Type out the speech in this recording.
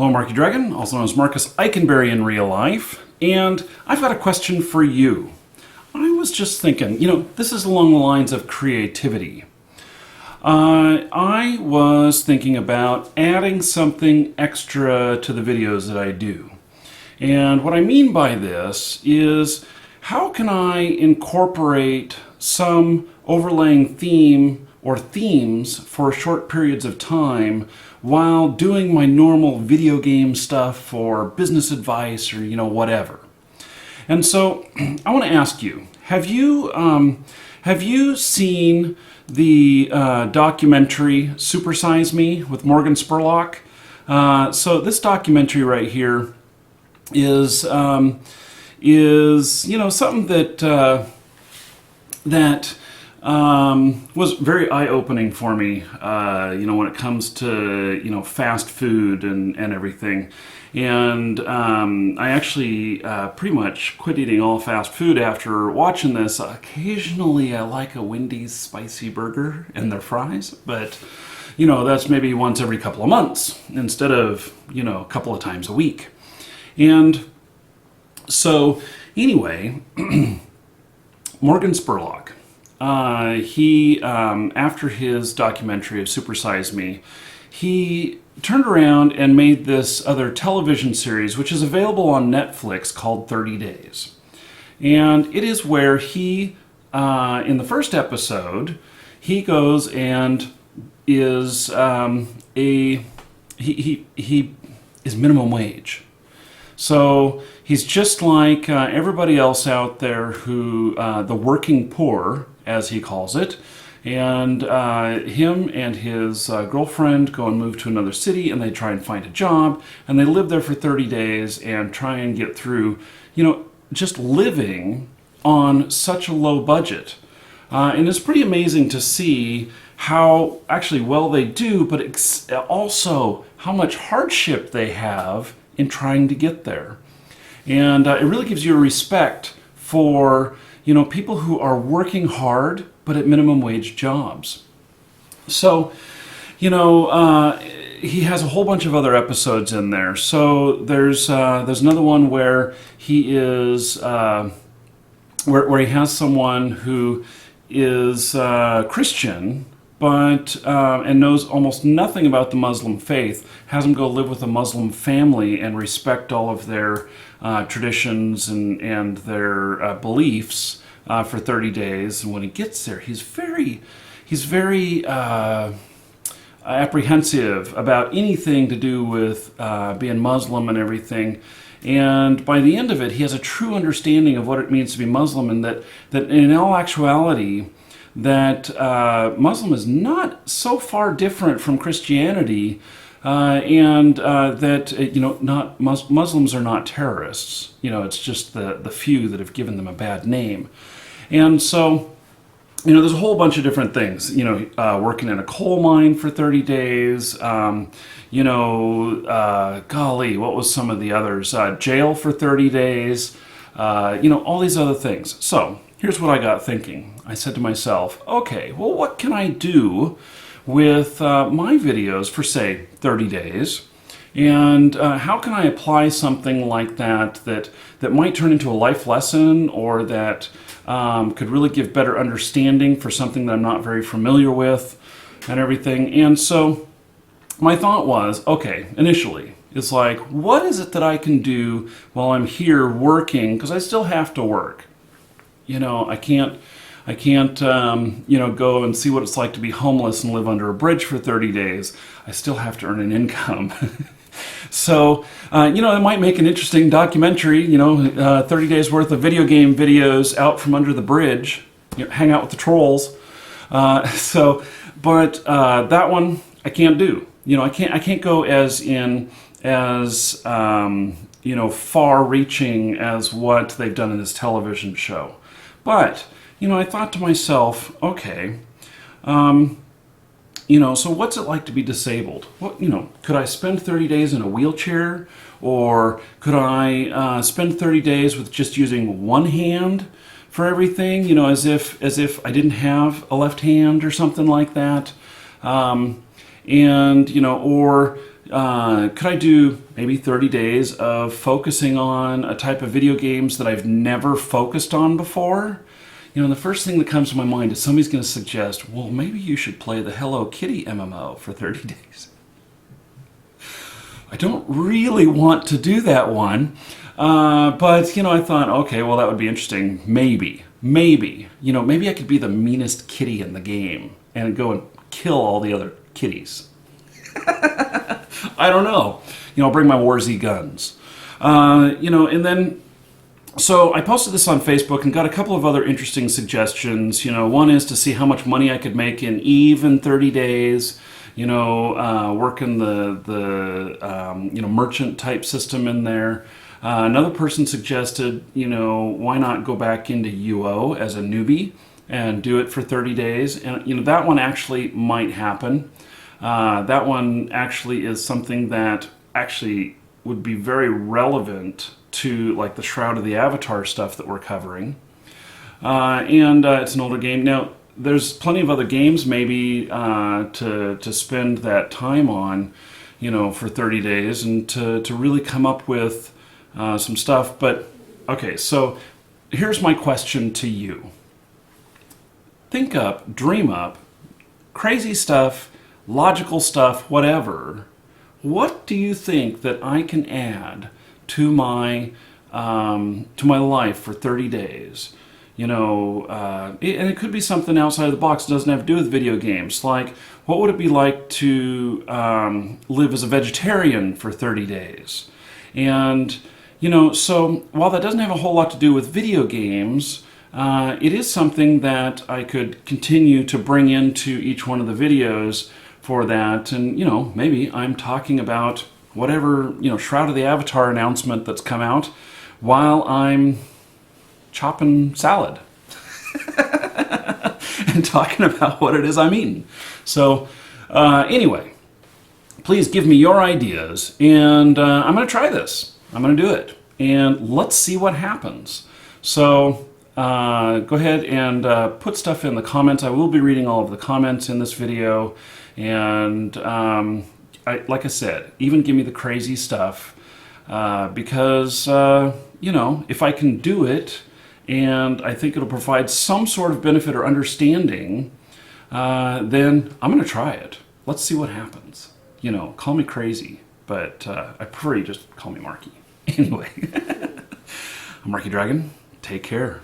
Hello, Marky Dragon, also known as Marcus Eikenberry in real life, and I've got a question for you. I was just thinking, this is along the lines of creativity. I was thinking about adding something extra to the videos that I do. And what I mean by this is, how can I incorporate some overlaying theme or themes for short periods of time while doing my normal video game stuff or business advice or whatever. And so I want to ask you, have you seen the documentary Super Size Me with Morgan Spurlock? So this documentary right here is something that was very eye-opening for me, when it comes to, fast food and everything. And I actually pretty much quit eating all fast food after watching this. Occasionally I like a Wendy's spicy burger and their fries, but, that's maybe once every couple of months instead of, a couple of times a week. And so, anyway, Morgan Spurlock, he, after his documentary of Super Size Me, he turned around and made this other television series, which is available on Netflix, called 30 Days. And it is where he, in the first episode, he goes and is he is minimum wage. So he's just like everybody else out there who, the working poor, as he calls it, and him and his girlfriend go and move to another city, and they try and find a job, and they live there for 30 days and try and get through, just living on such a low budget. And it's pretty amazing to see how actually well they do, but also how much hardship they have in trying to get there. And it really gives you a respect for, people who are working hard but at minimum wage jobs. So, he has a whole bunch of other episodes in there. So there's another one where he is where he has someone who is Christian, but and knows almost nothing about the Muslim faith, has him go live with a Muslim family and respect all of their traditions and their beliefs for 30 days. And when he gets there, he's very apprehensive about anything to do with being Muslim and everything. And by the end of it, he has a true understanding of what it means to be Muslim, and that in all actuality, that Muslim is not so far different from Christianity, and that Muslims are not terrorists. It's just the few that have given them a bad name. And so, there's a whole bunch of different things. Working in a coal mine for 30 days. Golly, what was some of the others? Jail for 30 days. All these other things. So here's what I got thinking. I said to myself, okay, well, what can I do with my videos for, say, 30 days? And how can I apply something like that might turn into a life lesson, or that could really give better understanding for something that I'm not very familiar with and everything? And so my thought was, okay, initially, it's like, what is it that I can do while I'm here working? Because I still have to work. I can't go and see what it's like to be homeless and live under a bridge for 30 days. I still have to earn an income. So, it might make an interesting documentary, 30 days worth of video game videos out from under the bridge, hang out with the trolls. But that one I can't do. I can't go as far-reaching as what they've done in this television show. But, I thought to myself, okay, so what's it like to be disabled? Could I spend 30 days in a wheelchair? Or could I spend 30 days with just using one hand for everything? As if I didn't have a left hand or something like that. Or could I do maybe 30 days of focusing on a type of video games that I've never focused on before? You know, the first thing that comes to my mind is somebody's going to suggest, well, maybe you should play the Hello Kitty MMO for 30 days. I don't really want to do that one, but, you know, I thought, okay, well, that would be interesting. Maybe, you know, maybe I could be the meanest kitty in the game and go and kill all the other kitties. I don't know. You know, I'll bring my War Z guns. You know, and then, so I posted this on Facebook and got a couple of other interesting suggestions. You know, one is to see how much money I could make in even 30 days. You know, working the you know, merchant type system in there. Another person suggested, you know, why not go back into UO as a newbie and do it for 30 days. And, you know, that one actually might happen. That one actually is something that actually would be very relevant to like the Shroud of the Avatar stuff that we're covering. And it's an older game. Now, there's plenty of other games maybe to spend that time on, you know, for 30 days and to really come up with some stuff. But, okay, so here's my question to you. Think up, dream up, crazy stuff, logical stuff, whatever. What do you think that I can add to my life for 30 days? You know, and it could be something outside of the box. It doesn't have to do with video games. Like, what would it be like to live as a vegetarian for 30 days? And, you know, so while that doesn't have a whole lot to do with video games, it is something that I could continue to bring into each one of the videos for that. And, you know, maybe I'm talking about whatever, you know, Shroud of the Avatar announcement that's come out while I'm chopping salad and talking about what it is I'm eating. So anyway, please give me your ideas, and I'm going to try this. I'm going to do it, and let's see what happens. So go ahead and put stuff in the comments. I will be reading all of the comments in this video, and like I said, even give me the crazy stuff, because, you know, if I can do it, and I think it'll provide some sort of benefit or understanding, then I'm going to try it. Let's see what happens. You know, call me crazy, but I prefer you just call me Marky. Anyway, I'm Marky Dragon. Take care.